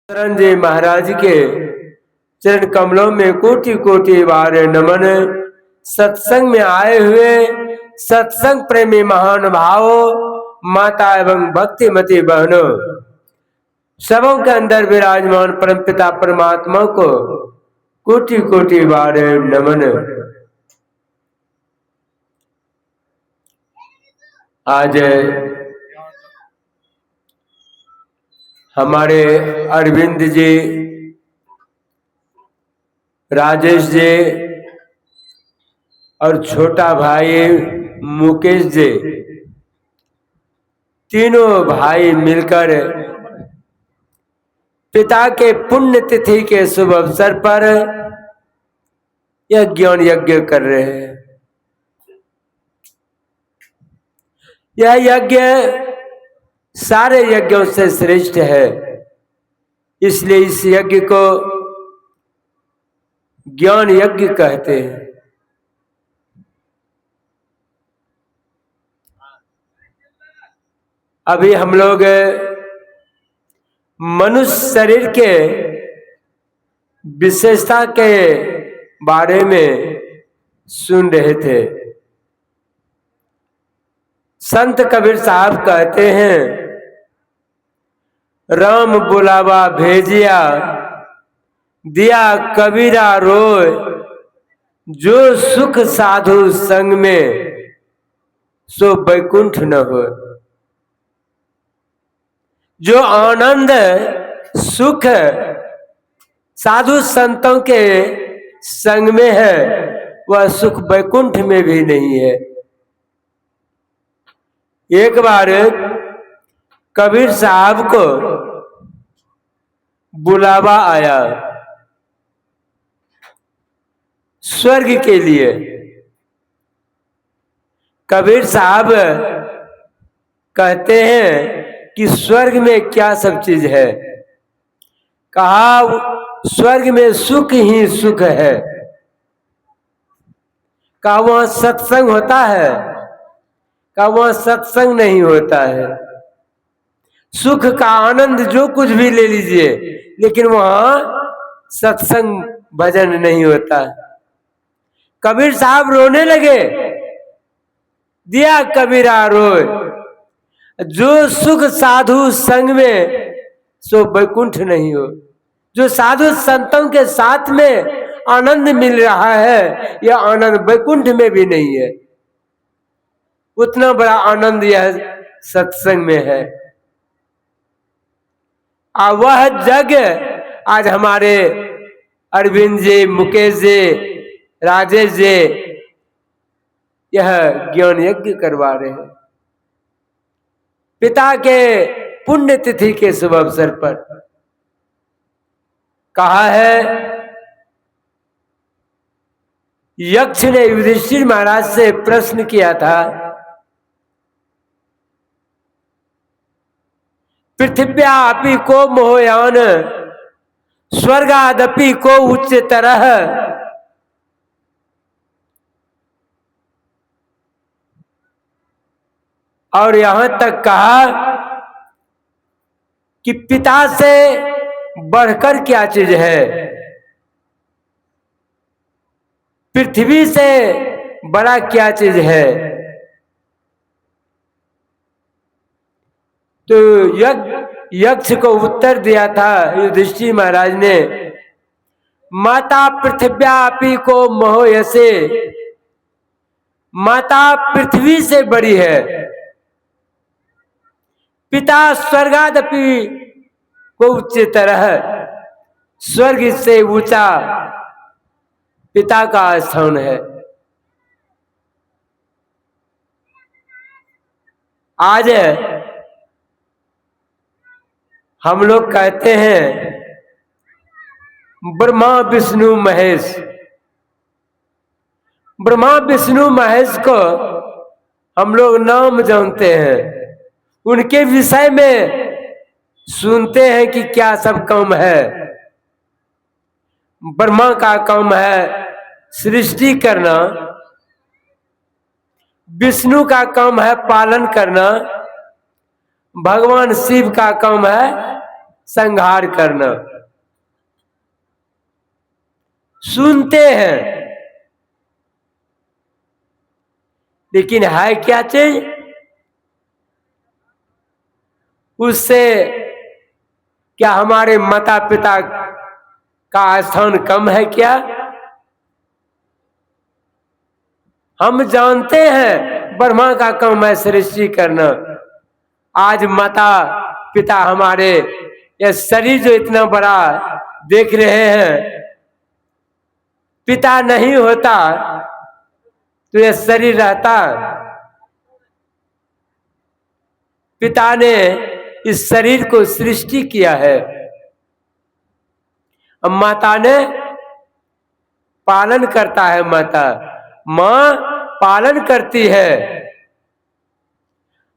शरण जी महाराज के चरण कमलों में कोटि कोटि बार नमन। सत्संग में आए हुए सत्संग प्रेमी महान भावों, माता एवं भक्तिमती बहनों, सबों के अंदर विराजमान परमपिता परमात्मा को कोटि कोटि बार नमन। आज हमारे अरविंद जी, राजेश जी और छोटा भाई मुकेश जी, तीनों भाई मिलकर पिता के पुण्य तिथि के शुभ अवसर पर यह ज्ञान यज्ञ कर रहे हैं। यह यज्ञ सारे यज्ञों से श्रेष्ठ है, इसलिए इस यज्ञ को ज्ञान यज्ञ कहते हैं। अभी हम लोग मनुष्य शरीर के विशेषता के बारे में सुन रहे थे। संत कबीर साहब कहते हैं, राम बुलावा भेजिया दिया कबीरा रोय, जो सुख साधु संग में सो बैकुंठ न हो। जो आनंद सुख साधु संतों के संग में है, वह सुख बैकुंठ में भी नहीं है। एक बार कबीर साहब को बुलावा आया स्वर्ग के लिए। कबीर साहब कहते हैं कि स्वर्ग में क्या सब चीज है। कहा स्वर्ग में सुख ही सुख है। कहा वहां सत्संग होता है। कहा वहां सत्संग नहीं होता है। सुख का आनंद जो कुछ भी ले लीजिए, लेकिन वहां सत्संग भजन नहीं होता है। कबीर साहब रोने लगे, दिया कबीरा रोय, जो सुख साधु संग में सो बैकुंठ नहीं हो। जो साधु संतों के साथ में आनंद मिल रहा है, यह आनंद बैकुंठ में भी नहीं है। उतना बड़ा आनंद यह सत्संग में है। वह जग आज हमारे अरविंद जी, मुकेश जी, राजेश जी यह ज्ञान यज्ञ करवा रहे हैं पिता के पुण्य तिथि के शुभ अवसर पर। कहा है, यक्ष ने युधिष्ठिर महाराज से प्रश्न किया था, पृथिव्यापि को मोहयान स्वर्गादपि को उच्च तरह। और यहां तक कहा कि पिता से बढ़कर क्या चीज है, पृथ्वी से बड़ा क्या चीज है। तो यक्ष को उत्तर दिया था युधिष्ठिर महाराज ने, माता पृथिव्यापि को मोहयसे, माता पृथ्वी से बड़ी है, पिता स्वर्गादपि को उच्च तरह, स्वर्ग से ऊंचा पिता का स्थान है। आज हम लोग कहते हैं ब्रह्मा विष्णु महेश। ब्रह्मा विष्णु महेश को हम लोग नाम जानते हैं, उनके विषय में सुनते हैं कि क्या सब काम है। ब्रह्मा का काम है सृष्टि करना, विष्णु का काम है पालन करना, भगवान शिव का काम है संहार करना। सुनते हैं, लेकिन है क्या चीज? उससे क्या हमारे माता पिता का स्थान कम है क्या? हम जानते हैं ब्रह्मा का काम है सृष्टि करना। आज माता पिता हमारे ये शरीर जो इतना बड़ा देख रहे हैं, पिता नहीं होता तो ये शरीर रहता? पिता ने इस शरीर को सृष्टि किया है, अब माता ने पालन करता है। माँ पालन करती है।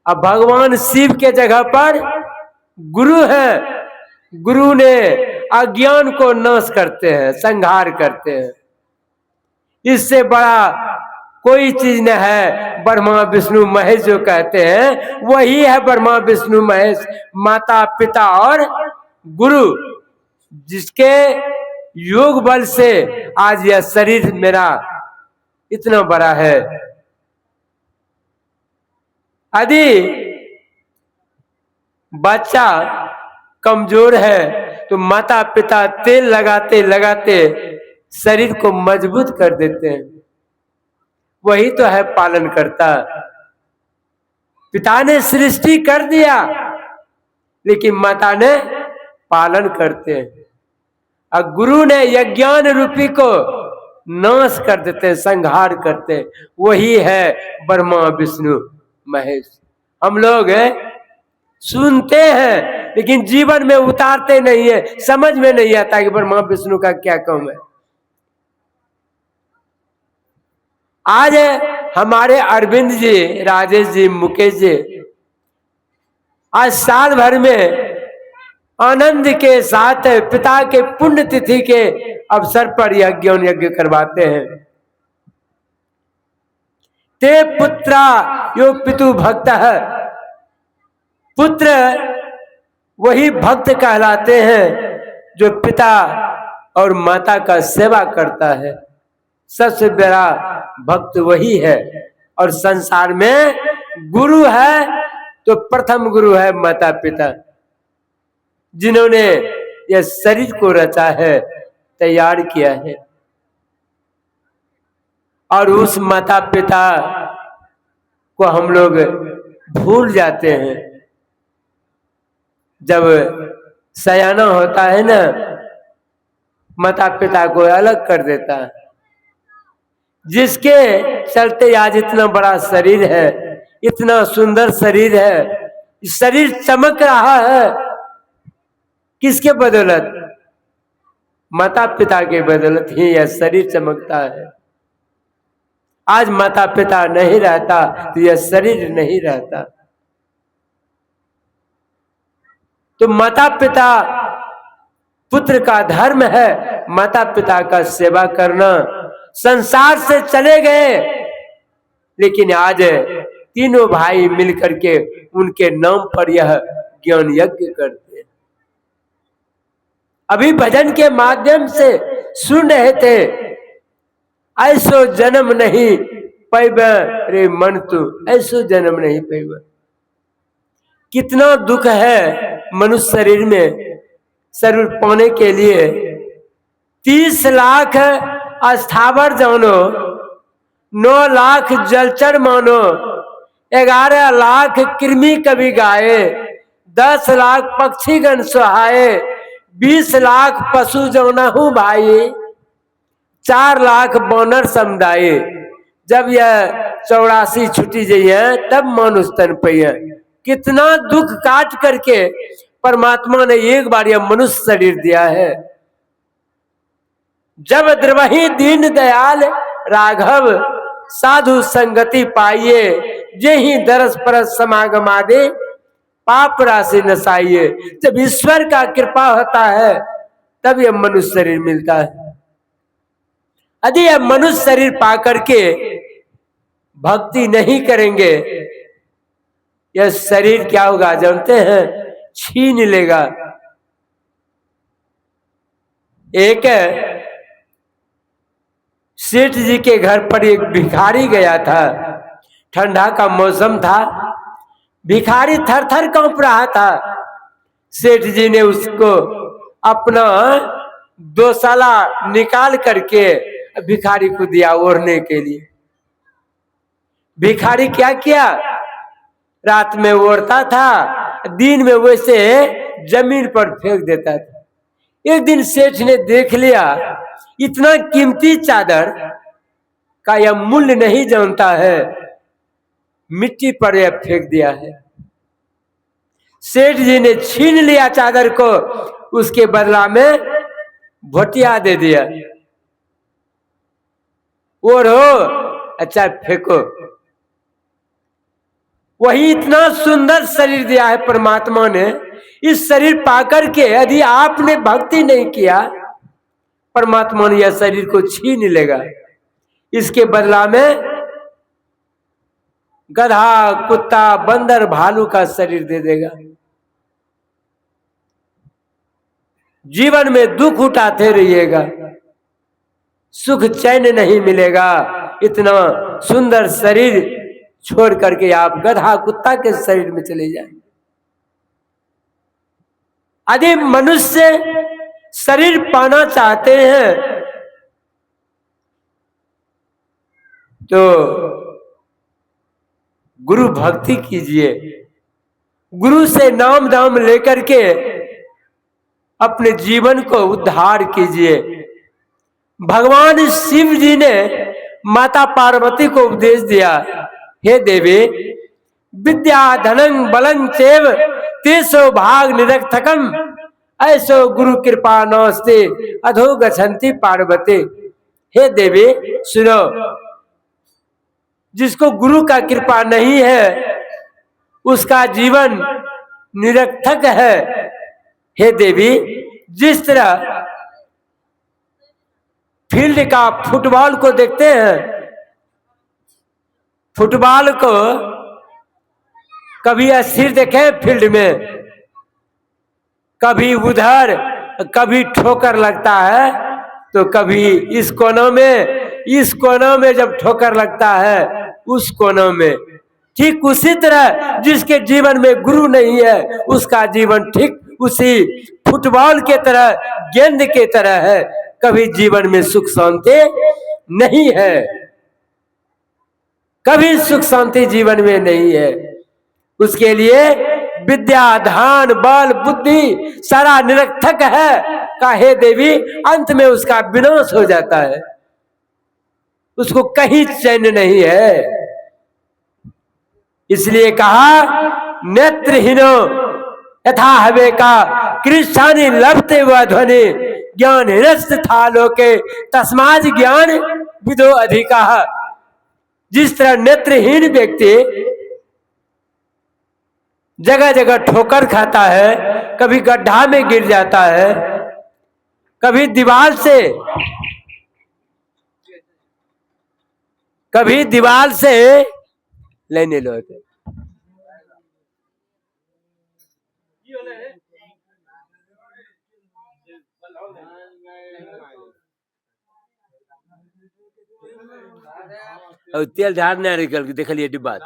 अब भगवान शिव के जगह पर गुरु है, गुरु ने अज्ञान को नाश करते हैं, संहार करते हैं। इससे बड़ा कोई चीज न है। ब्रह्मा विष्णु महेश जो कहते हैं वही है ब्रह्मा विष्णु महेश, माता पिता और गुरु, जिसके योग बल से आज यह शरीर मेरा इतना बड़ा है। यदि बच्चा कमजोर है तो माता पिता तेल लगाते लगाते शरीर को मजबूत कर देते हैं। वही तो है पालन करता। पिता ने सृष्टि कर दिया, लेकिन माता ने पालन करते हैं। और गुरु ने यज्ञान रूपी को नाश कर देते, संहार करते। वही है ब्रह्मा विष्णु महेश। हम लोग सुनते हैं लेकिन जीवन में उतारते नहीं है, समझ में नहीं आता कि ब्रह्मा विष्णु का क्या काम है। आज हमारे अरविंद जी, राजेश जी, मुकेश जी आज साल भर में आनंद के साथ पिता के पुण्य तिथि के अवसर पर यज्ञ करवाते हैं। ते पुत्रा यो पितु भक्त है। पुत्र वही भक्त कहलाते हैं जो पिता और माता का सेवा करता है। सबसे बड़ा भक्त वही है। और संसार में गुरु है तो प्रथम गुरु है माता पिता, जिन्होंने यह शरीर को रचा है, तैयार किया है। और उस माता पिता को हम लोग भूल जाते हैं। जब सयाना होता है ना, माता पिता को अलग कर देता है। जिसके चलते आज इतना बड़ा शरीर है, इतना सुंदर शरीर है, शरीर चमक रहा है, किसके बदौलत? माता पिता के बदौलत ही यह शरीर चमकता है। आज माता पिता नहीं रहता तो यह शरीर नहीं रहता। तो माता पिता पुत्र का धर्म है, माता पिता का सेवा करना। संसार से चले गए, लेकिन आज तीनों भाई मिलकर के उनके नाम पर यह ज्ञान यज्ञ करते हैं। अभी भजन के माध्यम से सुन रहे थे, ऐसो जन्म नहीं पैब रे मन तू, ऐसो जन्म नहीं पैब। कितना दुख है मनुष्य शरीर में। शरीर पाने के लिए 30 लाख अस्थावर जानो, 9 लाख जलचर मानो, 11 लाख कृमि कवि गाए, 10 लाख पक्षीगण सुहाए, 20 लाख पशु जौनहु भाई, 4 लाख बानर समुदाय। जब यह 84 छुट्टी जाइए तब मानुष तन पैया। कितना दुख काट करके परमात्मा ने एक बार यह मनुष्य शरीर दिया है। जब द्रवही दीन दयाल राघव साधु संगति पाइए, जेहि दरस परस समागमा दे पाप राशि नसाइए। जब ईश्वर का कृपा होता है तब यह मनुष्य शरीर मिलता है। यदि यह मनुष्य शरीर पा करके भक्ति नहीं करेंगे, यह शरीर क्या होगा जानते हैं? छीन लेगा। एक सेठ जी के घर पर एक भिखारी गया था। ठंडा का मौसम था, भिखारी थर थर कांप रहा था। सेठ जी ने उसको अपना दोसाला निकाल करके भिखारी को दिया ओढ़ने के लिए। भिखारी क्या किया, रात में ओढ़ता था, दिन में वैसे जमीन पर फेंक देता था। एक दिन सेठ ने देख लिया इतना कीमती चादर का यह मूल्य नहीं जानता है, मिट्टी पर यह फेंक दिया है। सेठ जी ने छीन लिया चादर को, उसके बदला में भोटिया दे दिया। ओढ़ो, अच्छा फेंको। वही इतना सुंदर शरीर दिया है परमात्मा ने। इस शरीर पाकर के यदि आपने भक्ति नहीं किया, परमात्मा ने यह शरीर को छीन लेगा। इसके बदला में गधा, कुत्ता, बंदर, भालू का शरीर दे देगा। जीवन में दुख उठाते रहिएगा, सुख चैन नहीं मिलेगा। इतना सुंदर शरीर छोड़ करके आप गधा, कुत्ता के शरीर में चले जाएं। यदि मनुष्य शरीर पाना चाहते हैं तो गुरु भक्ति कीजिए, गुरु से नाम दाम लेकर के अपने जीवन को उद्धार कीजिए। भगवान शिव जी ने माता पार्वती को उपदेश दिया, हे देवी विद्या धनं बलं चैव तेसो भाग निरर्थकम ऐसो गुरु कृपा नमस्ते अधो गच्छन्ति पार्वती। हे देवी सुनो, जिसको गुरु का कृपा नहीं है उसका जीवन निरर्थक है। हे देवी, जिस तरह फील्ड का फुटबॉल को देखते हैं, फुटबॉल को कभी अस्थिर देखे फील्ड में, कभी उधर, कभी ठोकर लगता है तो कभी इस कोनों में, इस कोनों में जब ठोकर लगता है उस कोनों में। ठीक उसी तरह जिसके जीवन में गुरु नहीं है उसका जीवन ठीक उसी फुटबॉल के तरह, गेंद के तरह है। कभी जीवन में सुख शांति नहीं है, कभी सुख शांति जीवन में नहीं है। उसके लिए विद्या, धन, बल, बुद्धि सारा निरर्थक है। काहे देवी, अंत में उसका विनाश हो जाता है, उसको कहीं चैन नहीं है। इसलिए कहा नेत्रहीनो यथा हवे का कृष्णानि लभते व ध्वनि ज्ञान हिरस्त था लोके तस्माज ज्ञान विदो अधिका। जिस तरह नेत्रहीन व्यक्ति जगह जगह ठोकर खाता है, कभी गड्ढा में गिर जाता है, कभी दीवार से लेने लो और तेल झाड़ नहीं निकल के देख लिए डिब्बा।